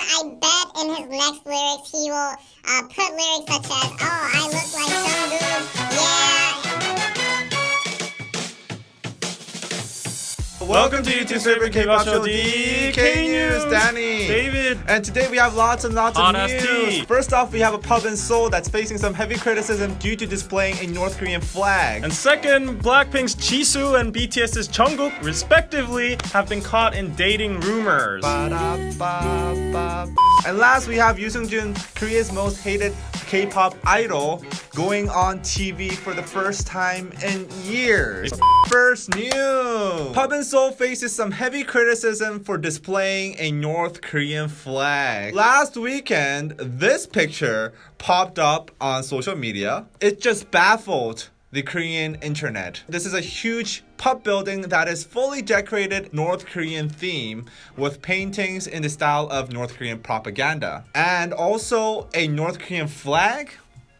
I bet in his next lyrics he will put lyrics such as, "Oh, I look like Jungkook, yeah." Welcome to YouTube's favorite K-pop show, DK News. Danny, David, and today we have lots and lots of Hot ass news. tea. First off, we have a pub in Seoul that's facing some heavy criticism due to displaying a North Korean flag. and second, Blackpink's Jisoo and BTS's Jungkook, respectively, have been caught in dating rumors. Ba-da-ba-ba. And last, we have Yoo, Korea's most hated K-pop idol, going on TV for the first time in years. First news. Pub in Seoul faces some heavy criticism for displaying a North Korean flag. Last weekend, this picture popped up on social media. It just baffled the Korean internet. This is a huge pub building that is fully decorated North Korean theme with paintings in the style of North Korean propaganda. And also a North Korean flag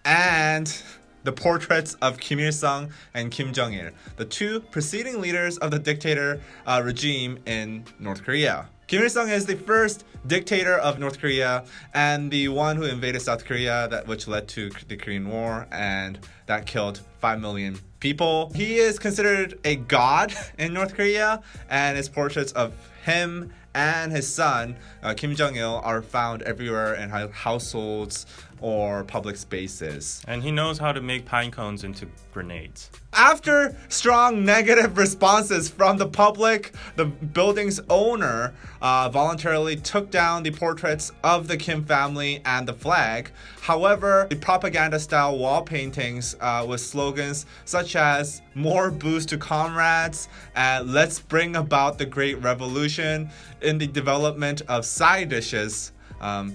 and the portraits of Kim Il-sung and Kim Jong-il, the two preceding leaders of the dictator regime in North Korea. Kim Il-sung is the first dictator of North Korea and the one who invaded South Korea, which led to the Korean War and that killed 5 million people. He is considered a god in North Korea, and his portraits of him and his son, Kim Jong-il, are found everywhere in households or public spaces. And he knows how to make pine cones into grenades. After strong negative responses from the public, the building's owner voluntarily took down the portraits of the Kim family and the flag. However, the propaganda-style wall paintings with slogans such as "More booze to comrades" and "Let's bring about the Great Revolution" in the development of side dishes,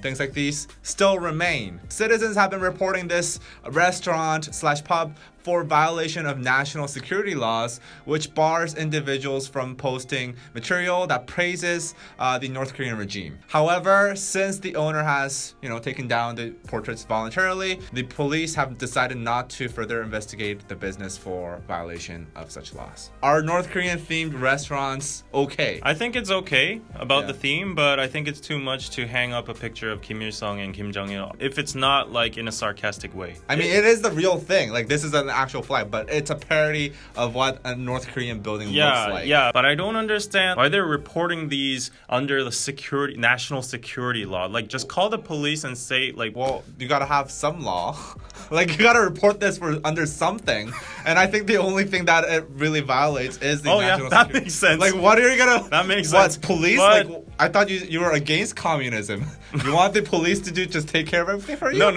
things like these still remain. Citizens have been reporting this restaurant/pub for violation of national security laws, which bars individuals from posting material that praises the North Korean regime. However, since the owner has, taken down the portraits voluntarily, the police have decided not to further investigate the business for violation of such laws. Are North Korean themed restaurants okay? I think it's okay about the theme, but I think it's too much to hang up a picture of Kim Il-sung and Kim Jong-il if it's not like in a sarcastic way. I mean, it is the real thing. Like, this is an actual flag, but it's a parody of what a North Korean building looks like. Yeah, but I don't understand why they're reporting these under the national security law. Like, just call the police and say, like, well, you gotta have some law. Like, you gotta report this under something. And I think the only thing that it really violates is the national that security. makes sense. Like, what are you gonna... That makes what, sense. police? But, like, I thought you were against communism. You want the police to just take care of everything for you? No.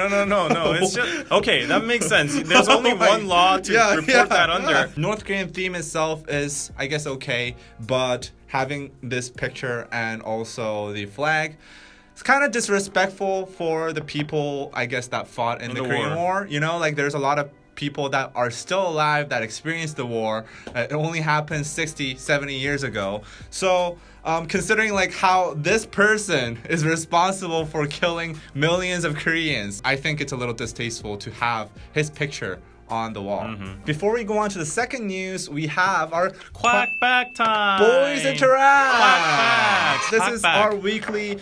It's just... Okay, that makes sense. There's only one law to report that under. North Korean theme itself is, I guess, okay. But having this picture and also the flag... it's kind of disrespectful for the people, I guess, that fought in the Korean War. Like, there's a lot of people that are still alive that experienced the war. It only happened 60, 70 years ago. So, considering like how this person is responsible for killing millions of Koreans, I think it's a little distasteful to have his picture on the wall. Before we go on to the second news, we have our Quack back time. Boys Interact. Quack back. This Quack is back. our weekly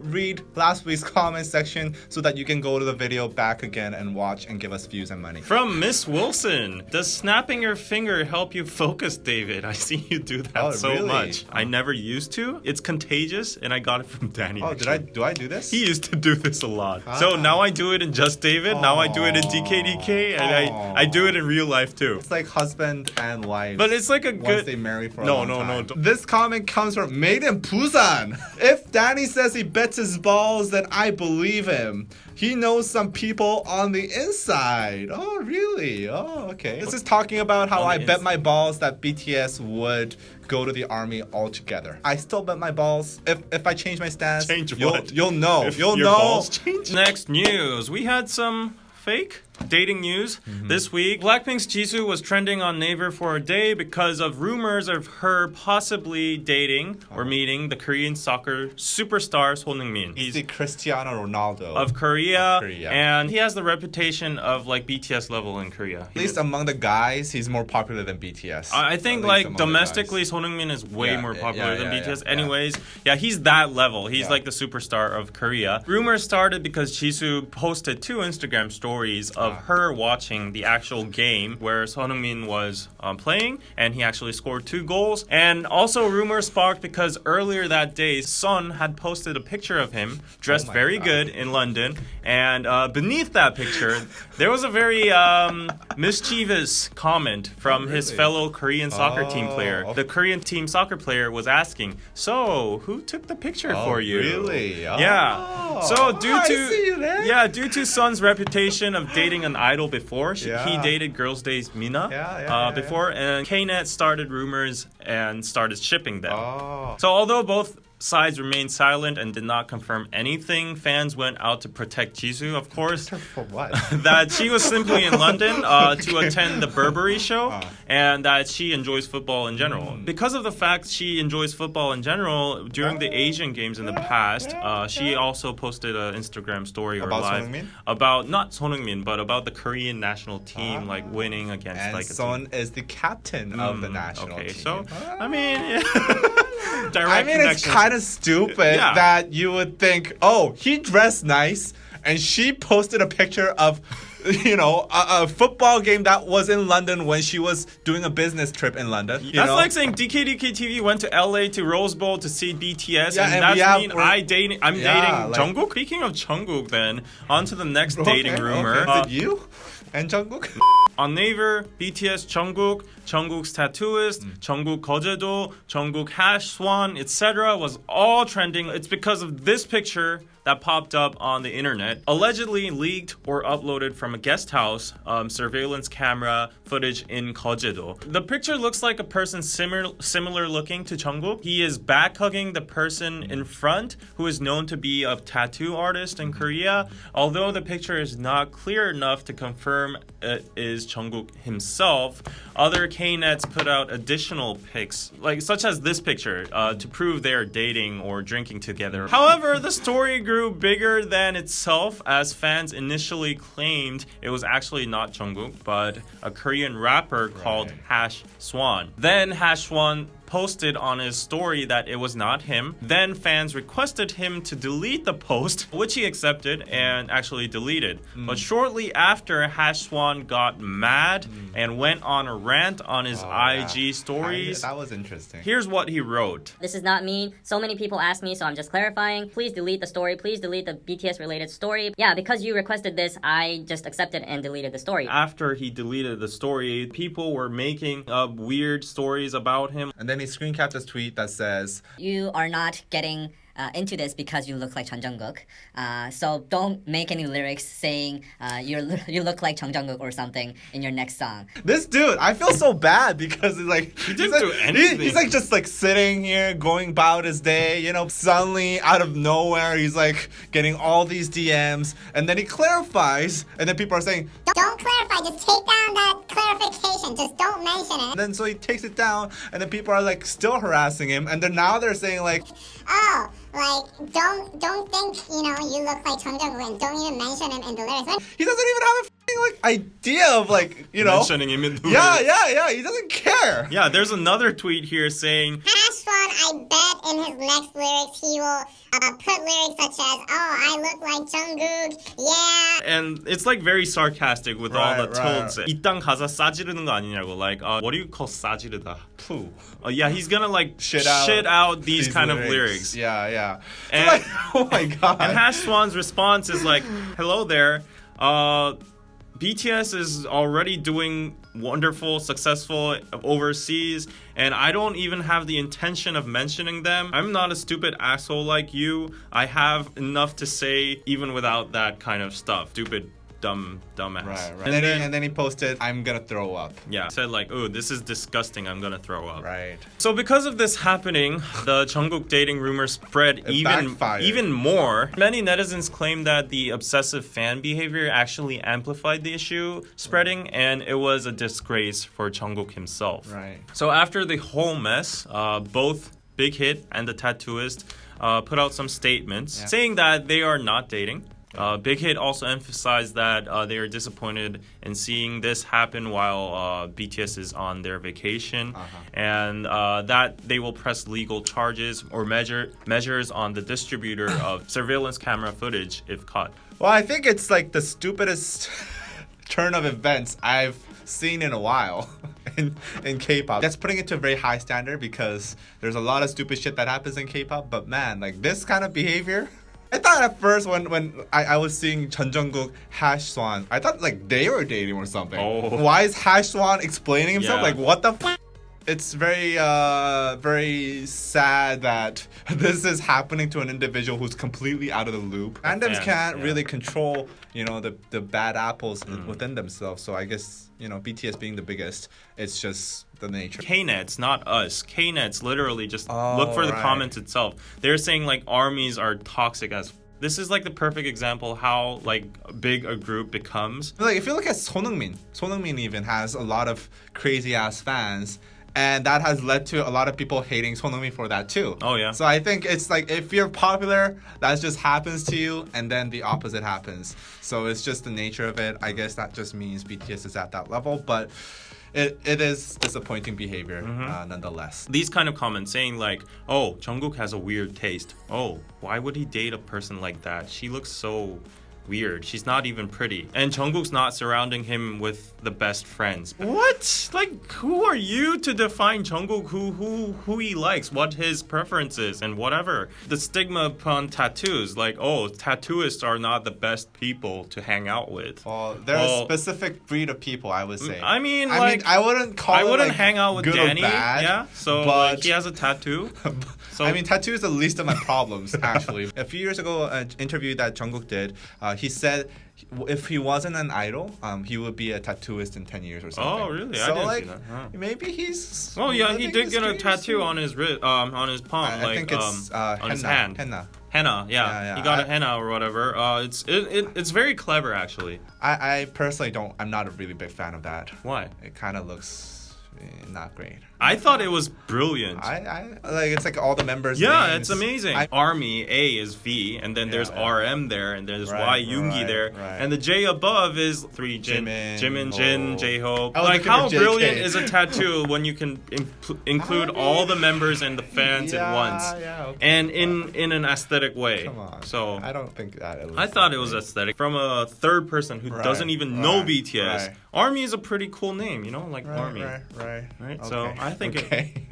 read last week's comment section so that you can go to the video back again and watch and give us views and money. From Miss Wilson, does snapping your finger help you focus, David? I see you do that so really? much. I never used to. It's contagious, and I got it from Danny. Oh, do I do this? He used to do this a lot. So now I do it in Just David. Now I do it in DKDK, and I do it in real life too. It's like husband and wife. But it's like a once good... they marry for a long time. No. This comment comes from Made in Busan. If Danny says he bets his balls, then I believe him. He knows some people on the inside. Oh, really? Oh, okay. This is talking about how I bet my balls that BTS would go to the army altogether. I still bet my balls. If I change my stance, Change what? You'll know. If You'll your know. balls change. Next news. We had some fake dating news this week. Blackpink's Jisoo was trending on Naver for a day because of rumors of her possibly dating or meeting the Korean soccer superstar Son Heung-min. He's the Cristiano Ronaldo of Korea, and he has the reputation of like BTS level in Korea. At least among the guys, he's more popular than BTS. I think like domestically, Son Heung-min is way more popular than BTS. Anyways, he's that level. He's like the superstar of Korea. Rumors started because Jisoo posted 2 Instagram stories of her watching the actual game where Son Heung-min was playing, and he actually scored 2 goals. And also rumors sparked because earlier that day, Son had posted a picture of him dressed very good in London, and beneath that picture, there was a very mischievous comment from his fellow Korean soccer team player. The Korean team soccer player was asking, "So, who took the picture for you?" Really? Yeah. So due to Son's reputation of dating an idol before, he dated Girls' Day's Mina before, and Knet started rumors and started shipping them. So although both sides remained silent and did not confirm anything, fans went out to protect Jisoo, of course. For what? That she was simply in London to attend the Burberry show, and that she enjoys football in general. Because of the fact she enjoys football in general, during the Asian Games in the past, she also posted an Instagram story or live about not Son Heung-min, but about the Korean national team like winning against and like a Son team. is the captain of the national team. So I mean, it's kind of stupid that you would think, oh, he dressed nice, and she posted a picture of, a football game that was in London when she was doing a business trip in London. That's like saying DKDKTV went to LA to Rose Bowl to see BTS, and that's I'm dating Jungkook. Speaking of Jungkook, then on to the next dating rumor. Is it you and Jungkook? On Naver, BTS Jungkook, Jungkook's tattooist, Jungkook 거제도, Jungkook #swan, etc. was all trending. It's because of this picture that popped up on the internet, allegedly leaked or uploaded from a guest house surveillance camera footage in Kojedo. The picture looks like a person similar looking to Jungkook. He is back hugging the person in front, who is known to be a tattoo artist in Korea. Although the picture is not clear enough to confirm it is Jungkook himself, other Knets put out additional pics, such as this picture, to prove they are dating or drinking together. However, the story grew bigger than itself, as fans initially claimed it was actually not Jungkook, but a Korean rapper called #swan. Then #swan posted on his story that it was not him. Then fans requested him to delete the post, which he accepted and actually deleted. But shortly after, #swan got mad and went on a rant on his IG stories. That was interesting. Here's what he wrote. "This is not me. So many people ask me, so I'm just clarifying. Please delete the story. Please delete the BTS related story. Yeah, because you requested this, I just accepted and deleted the story." After he deleted the story, people were making up weird stories about him. And then he screen capped this tweet that says, "You are not getting into this because you look like Jeon Jungkook. So don't make any lyrics saying you look like Jeon Jungkook or something in your next song." This dude, I feel so bad because he didn't do anything. He's just sitting here going about his day, suddenly out of nowhere he's getting all these DMs, and then he clarifies, and then people are saying, Don't clarify, just take down that clarification, just don't mention it. And then so he takes it down, and then people are still harassing him, and then now they're saying oh, don't think, you look like Jeon Jungkook, and don't even mention him in the lyrics. He doesn't even have a idea of mentioning him in the lyrics. Yeah, he doesn't care. Yeah, there's another tweet here saying, #swan, I bet in his next lyrics he will put lyrics such as, "Oh, I look like Jungkook, yeah." And it's very sarcastic with all the tilts. 이딴 가사 싸지르는 거 아니냐고. What do you call 싸지르다? Poo. Yeah, he's gonna shit out these kind of lyrics. Yeah. And, oh my god. And #swan's response is hello there. BTS is already doing wonderful, successful overseas, and I don't even have the intention of mentioning them. I'm not a stupid asshole like you. I have enough to say even without that kind of stuff. Stupid dumbass. Right. And then he posted, "I'm gonna throw up." yeah, said like, "Oh, this is disgusting. I'm gonna throw up." Right. So because of this happening, the Jungkook dating rumor spread backfired. even more. Many netizens claim that the obsessive fan behavior actually amplified the issue spreading, and it was a disgrace for Jungkook himself. Right. So after the whole mess, both Big Hit and the Tattooist put out some statements saying that they are not dating. Big Hit also emphasized that they are disappointed in seeing this happen while BTS is on their vacation, and that they will press legal charges or measures on the distributor of surveillance camera footage if caught. Well, I think it's like the stupidest turn of events I've seen in a while in K-pop. That's putting it to a very high standard because there's a lot of stupid shit that happens in K-pop, but man, like this kind of behavior. I thought at first when I was seeing Jungkook Swan, I thought like they were dating or something. Oh. Why is Swan explaining himself? Yeah. Like what the f? It's very very sad that this is happening to an individual who's completely out of the loop. Fandoms fans, can't yeah. really control, you know, the bad apples within themselves. So I guess, you know, BTS being the biggest, it's just the nature. Knets, not us. Knets literally just look for the right. comments itself. They're saying like armies are toxic as. This is like the perfect example how like big a group becomes. Like if you look at Sonheung-min even has a lot of crazy ass fans. And that has led to a lot of people hating Sonheung-min for that too. Oh, yeah. So I think it's like if you're popular, that just happens to you, and then the opposite happens. So it's just the nature of it. I guess that just means BTS is at that level, but it is disappointing behavior nonetheless. These kind of comments saying like, "Oh, Jungkook has a weird taste. Oh, why would he date a person like that? She looks so weird. She's not even pretty." And Jungkook's not surrounding him with the best friends. What? Like, who are you to define Jungkook? Who he likes, what his preference is, and whatever. The stigma upon tattoos, like, oh, tattooists are not the best people to hang out with. Well, they're a specific breed of people, I would say. I mean, like, I wouldn't call I it, wouldn't like, hang out with good Danny. or bad, Yeah, so but like, he has a tattoo. So I mean, tattoo is the least of my problems, actually. A few years ago, an interview that Jungkook did, he said if he wasn't an idol, he would be a tattooist in 10 years or something. Oh, really? So, I didn't like, see that. Huh. maybe he's... Oh yeah, he living did his get a dreams, tattoo too. on his wrist, on his palm, I like think it's on his hand. henna. Yeah. He got a henna or whatever. It's very clever actually. I personally I'm not a really big fan of that. Why? It kind of looks not great. I thought it was brilliant. I like it's like all the members. Yeah, names. it's amazing. Army A is V, and then there's RM there, and there's Y Yoongi there, and the J above is 3 Jimin, Jin, J-Hope. I was Like looking how for JK. brilliant is a tattoo when you can include all the members and the fans at once, okay. and in an aesthetic way. Come on. So I don't think that. I thought it was aesthetic from a third person who doesn't even know BTS. Right. Army is a pretty cool name, you know, like Army. Right. Right, so I think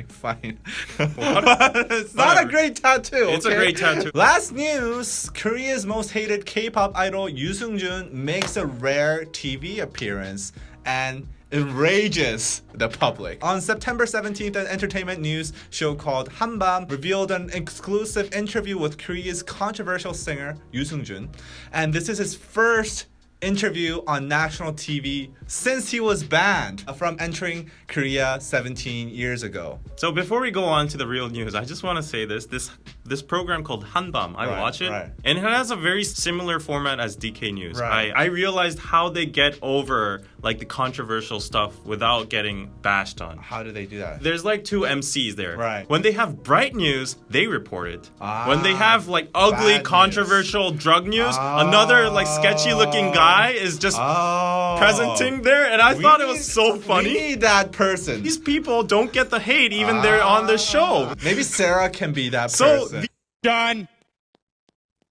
fine. What? It's not a great tattoo. It's a okay? great tattoo. Last news: Korea's most hated K-pop idol Yoo Seung-jun makes a rare TV appearance and enrages the public. On September 17th, an entertainment news show called Hanbam revealed an exclusive interview with Korea's controversial singer Yoo Seung-jun, and this is his first interview on national TV since he was banned from entering Korea 17 years ago. So before we go on to the real news, I just want to say this program called Hanbam, I watch it, and it has a very similar format as DK News. Right. I realized how they get over like the controversial stuff without getting bashed on. How do they do that? There's like two MCs there. Right. When they have bright news, they report it. When they have like ugly, bad controversial drug news, another like sketchy looking guy is just presenting there, and I thought it was so funny. We need that person. These people don't get the hate even they're on the show. Maybe Sarah can be that So person. done.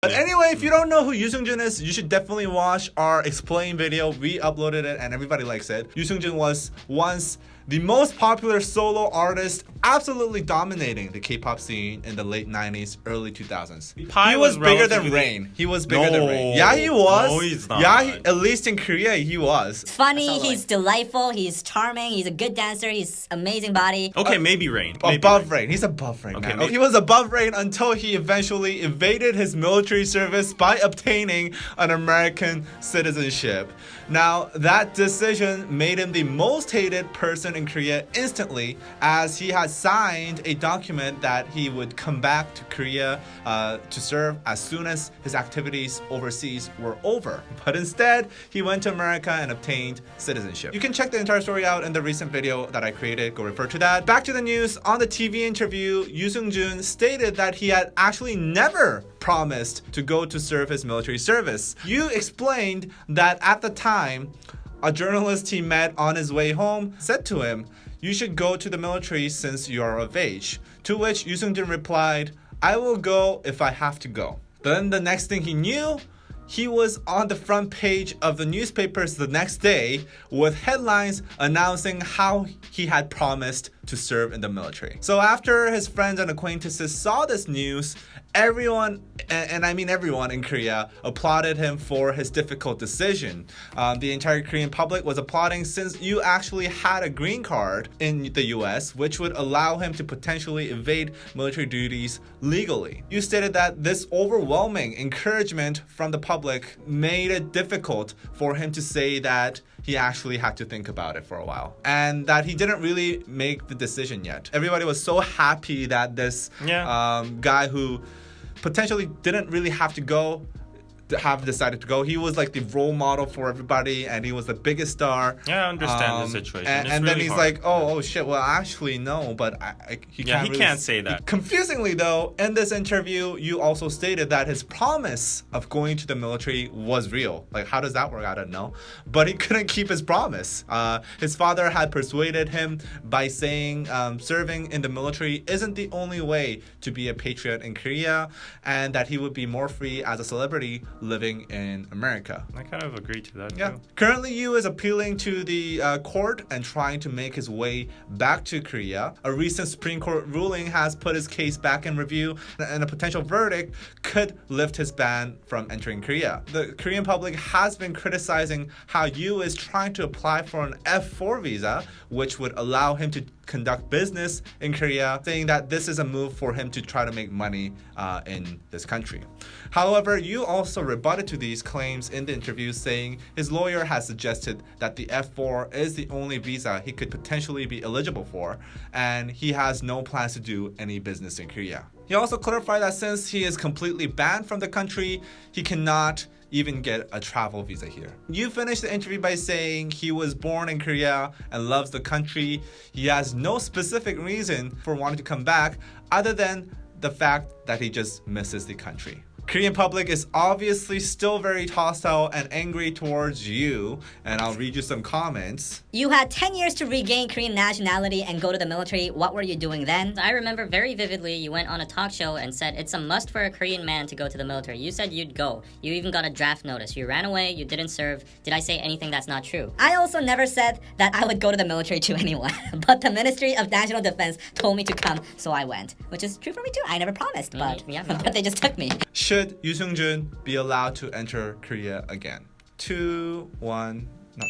But anyway, if you don't know who Yoo Seung-jun is, you should definitely watch our explain video. We uploaded it and everybody likes it. Yoo Seung-jun was once the most popular solo artist, absolutely dominating the K-pop scene in the late 90s, early 2000s. Pi He was bigger than relatively- Rain. He was bigger than Rain. No. Yeah, he was. No, he's not. Yeah, at least in Korea, he was. Funny, That's all he's delightful, he's charming, he's a good dancer, he's amazing body. Okay, maybe Rain. Maybe Above Rain. He's above Rain. Okay, man. maybe- He was above Rain until he eventually evaded his military service by obtaining an American citizenship. Now, that decision made him the most hated person in Korea instantly, as he had signed a document that he would come back to Korea to serve as soon as his activities overseas were over. But instead, he went to America and obtained citizenship. You can check the entire story out in the recent video that I created. Go refer to that. Back to the news. On the TV interview, Yoo Seung-jun stated that he had actually never promised to go to serve his military service. Yoo explained that at the time, a journalist he met on his way home said to him, "You should go to the military since you are of age." To which Yoo Seung-jun replied, "I will go if I have to go." Then the next thing he knew, he was on the front page of the newspapers the next day with headlines announcing how he had promised to serve in the military. So after his friends and acquaintances saw this news, everyone, and I mean everyone in Korea, applauded him for his difficult decision. The entire Korean public was applauding since Yoo actually had a green card in the US, which would allow him to potentially evade military duties legally. Yoo stated that this overwhelming encouragement from the public made it difficult for him to say that he actually had to think about it for a while and that he didn't really make the decision yet. Everybody was so happy that this guy who potentially didn't really have to go have decided to go. He was like the role model for everybody and he was the biggest star. Yeah, I understand the situation. And, It's then really he's hard. like, oh shit, well actually no, but he can't say that. Confusingly though, in this interview, you also stated that his promise of going to the military was real. Like how does that work? I don't know. But he couldn't keep his promise. His father had persuaded him by saying serving in the military isn't the only way to be a patriot in Korea and that he would be more free as a celebrity living in America. I kind of agree to that Yeah. too. Currently, Yoo is appealing to the court and trying to make his way back to Korea. A recent Supreme Court ruling has put his case back in review, and a potential verdict could lift his ban from entering Korea. The Korean public has been criticizing how Yoo is trying to apply for an F4 visa, which would allow him to conduct business in Korea, saying that this is a move for him to try to make money in this country. However, Yoo also rebutted to these claims in the interview, saying his lawyer has suggested that the F4 is the only visa he could potentially be eligible for, and he has no plans to do any business in Korea. He also clarified that since he is completely banned from the country, he cannot even get a travel visa here. You finished the interview by saying he was born in Korea and loves the country. He has no specific reason for wanting to come back other than the fact that he just misses the country. Korean public is obviously still very hostile and angry towards you, and I'll read you some comments. You had 10 years to regain Korean nationality and go to the military. What were you doing then? I remember very vividly you went on a talk show and said it's a must for a Korean man to go to the military. You said you'd go. You even got a draft notice. You ran away, you didn't serve. Did I say anything that's not true? I also never said that I would go to the military to anyone, but the Ministry of National Defense told me to come, so I went. Which is true for me too. I never promised, but, yeah. but they just took me. Should Yoo Seung-jun be allowed to enter Korea again? 2, 1, no.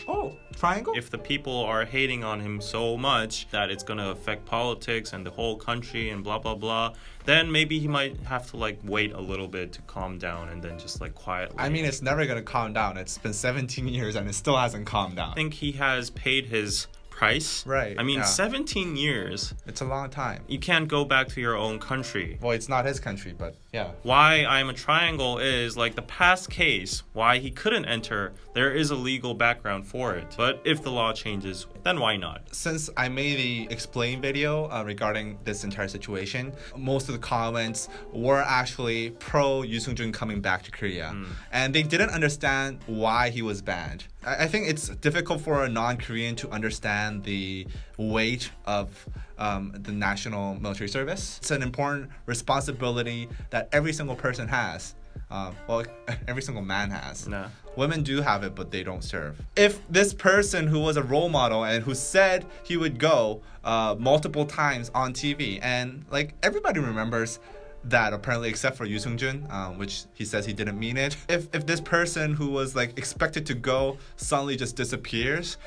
Oh, triangle? If the people are hating on him so much that it's going to affect politics and the whole country and blah blah blah, then maybe he might have to like wait a little bit to calm down and then just like quietly. I mean, it's never gonna calm down. It's been 17 years and it still hasn't calmed down. I think he has paid his price. Right, I mean, yeah. 17 years. It's a long time. You can't go back to your own country. Well, it's not his country, but yeah. Why I'm a triangle is like the past case, why he couldn't enter, there is a legal background for it. But if the law changes, then why not? Since I made the explain video regarding this entire situation, most of the comments were actually pro Yoo Seung-jun coming back to Korea. And they didn't understand why he was banned. I think it's difficult for a non-Korean to understand the weight of the national military service. It's an important responsibility that every single person has Well, every single man has. No. Women do have it, but they don't serve. If this person who was a role model and who said he would go multiple times on TV, and like everybody remembers that apparently except for Yoo Seung-jun, which he says he didn't mean it. If this person who was like expected to go suddenly just disappears,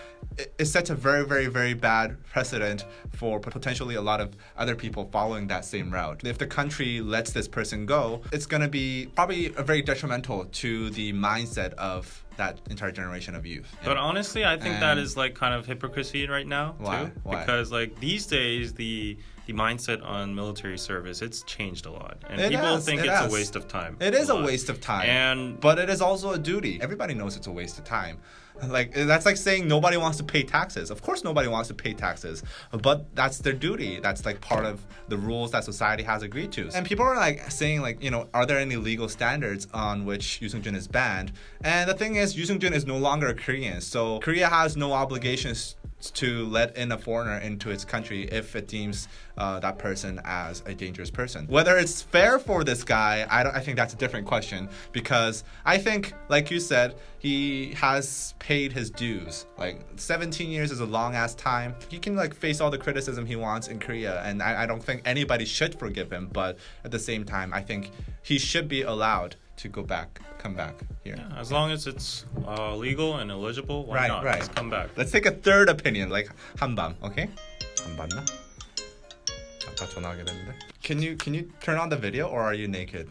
it sets a very, very, very bad precedent for potentially a lot of other people following that same route. If the country lets this person go, it's gonna be probably very detrimental to the mindset of that entire generation of youth. But honestly, I think that is like kind of hypocrisy right now. Why? Too. Why? Because like these days the mindset on military service, it's changed a lot. And It people has, think it it's has. a waste of time. It is a lot. waste of time. And but it is also a duty. Everybody knows it's a waste of time. Like that's like saying nobody wants to pay taxes. Of course nobody wants to pay taxes, but that's their duty. That's like part of the rules that society has agreed to. And people are like saying like, you know, are there any legal standards on which Yoo Seung-jun is banned? And the thing is, Yoo Seung-jun is no longer a Korean, so Korea has no obligations to let in a foreigner into its country if it deems that person as a dangerous person. Whether it's fair for this guy, I think that's a different question, because I think, like you said, he has paid his dues. Like 17 years is a long ass time. He can like face all the criticism he wants in Korea, and I don't think anybody should forgive him, but at the same time, I think he should be allowed to come back here. yeah, as long as it's legal and eligible, why Right, not? right. Just come back. Let's take a third opinion, like 한밤, okay? 안 봤나? 아까 전화하게 됐는데. Can you turn on the video, or are you naked?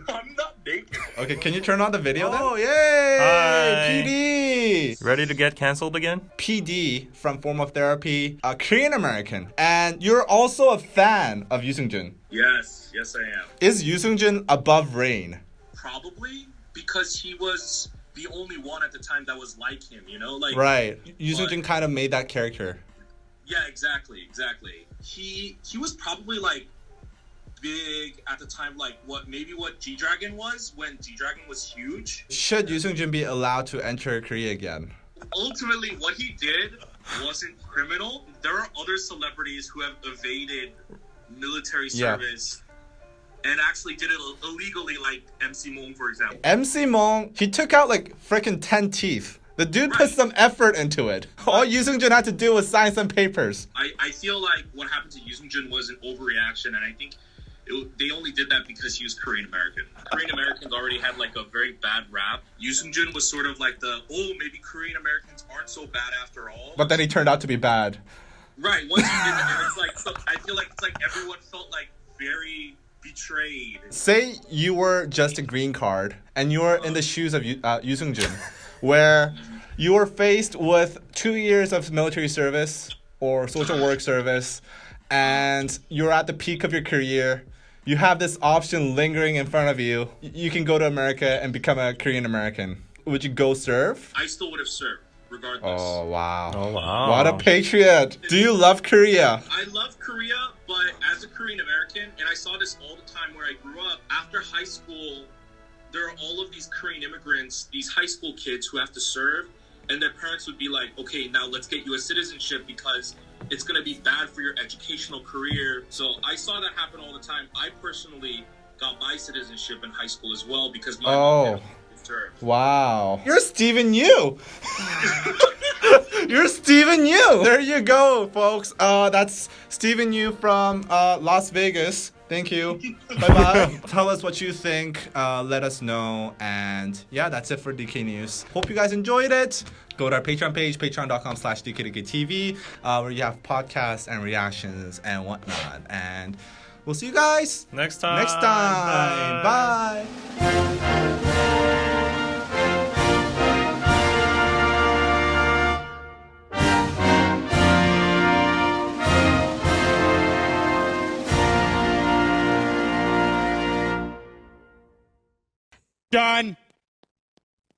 I'm not naked. Okay, can you turn on the video then? Oh, yay! Hi. PD! Ready to get canceled again? PD from Form of Therapy, a Korean American. And you're also a fan of Yoo Seung-jun. Yes, yes I am. Is Yoo Seung-jun above Rain? Probably because he was the only one at the time that was like him, you know? Like Right. Yoo but- Seung-jun kind of made that character. Yeah, exactly. He was probably like big at the time, like what G-Dragon was when G-Dragon was huge. Should Yoo Seung-jun be allowed to enter Korea again? Ultimately, what he did wasn't criminal. There are other celebrities who have evaded military Yeah. service and actually did it illegally, like MC Moon, for example. MC Mong, he took out like freaking 10 teeth. The dude put Right. some effort into it. All Yoo Seung-jun had to do was sign some papers. I feel like what happened to Yoo Seung-jun was an overreaction, and I think they only did that because he was Korean American. Korean Americans already had like a very bad rap. Yoo Seung-jun was sort of like maybe Korean Americans aren't so bad after all. But then he turned out to be bad. Right, once you did that, it's like, so I feel like it's like everyone felt like very betrayed. Say you were just a green card and you were in the shoes of Yoo Seung-jun, where you were faced with 2 years of military service or social work service, and you're at the peak of your career. You have this option lingering in front of you. You can go to America and become a Korean American. Would you go serve? I still would have served, regardless. Oh, wow. Oh wow. What a patriot. Do you love Korea? I love Korea, but as a Korean American, and I saw this all the time where I grew up, after high school, there are all of these Korean immigrants, these high school kids who have to serve, and their parents would be like, okay, now let's get you a citizenship because it's going to be bad for your educational career. So I saw that happen all the time. I personally got my citizenship in high school as well because my mom served. Wow. You're Stephen Yu. You're Stephen Yu. There you go, folks. That's Stephen Yu from Las Vegas. Thank you. Bye-bye. Tell us what you think. Let us know. And yeah, that's it for DK News. Hope you guys enjoyed it. Go to our Patreon page, patreon.com/DKDKTV, where you have podcasts and reactions and whatnot. And we'll see you guys Next time. next time. Bye. Done.